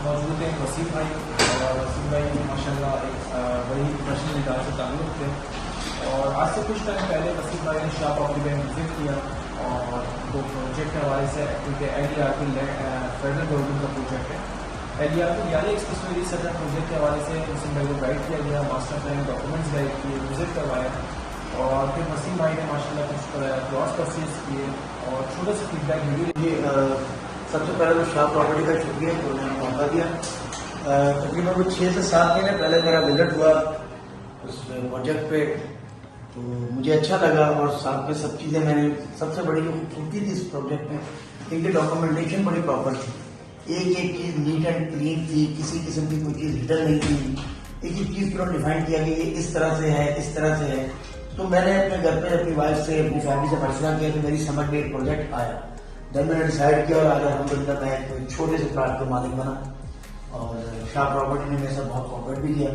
موجود ہیں وسیم بھائی، اور وسیم بھائی ماشاءاللہ ایک بڑی پروفیشنل ادارے سے تعلق تھے، اور آج سے کچھ ٹائم پہلے وسیم بھائی نے شاہ پراپرٹی میں وزٹ کیا، اور وہ پروجیکٹ کے حوالے سے کیونکہ LERP فیڈرل گورنمنٹ کا پروجیکٹ ہے، LERP یعنی ایکسپریس وے ریسرچ پروجیکٹ کے حوالے سے وسیم بھائی کو گائڈ کیا گیا، ماسٹر پلان ڈاکومنٹس گائڈ کیے، وزٹ کروایا، اور پھر وسیم بھائی نے ماشاءاللہ کچھ کراس پرچیز کیے اور چھوٹے سے فیڈ بیک ویڈیو. سب سے پہلے تو شاہ پراپرٹی کا شکریہ کہ انہوں نے موقع دیا. تقریباً کچھ 6 سے 7 مہینے پہلے میرا وزٹ ہوا اس پروجیکٹ پہ، تو مجھے اچھا لگا، اور ساتھ میں سب چیزیں میں نے سب سے بڑی جو خوبصورتی تھی اس پروجیکٹ میں ان کی ڈاکومنٹیشن بڑی پراپر تھی، ایک ایک چیز نیٹ اینڈ کلین تھی، کسی قسم کی کوئی چیز ہڈن نہیں تھی، ایک ایک چیز پورا ڈیفائن کیا کہ یہ اس طرح سے ہے، اس طرح سے ہے. تو میں نے اپنے گھر پہ اپنی وائف سے اپنی فیملی سے مشورہ کیا کہ میری سمجھ میں ایک پروجیکٹ آیا. جب میں نے ڈیسائیڈ کیا، اور آج الحمدللہ میں کوئی چھوٹے سے پلاٹ کا مالک بنا، اور شاہ پراپرٹی نے میرے ساتھ بہت کوآپریٹ بھی کیا.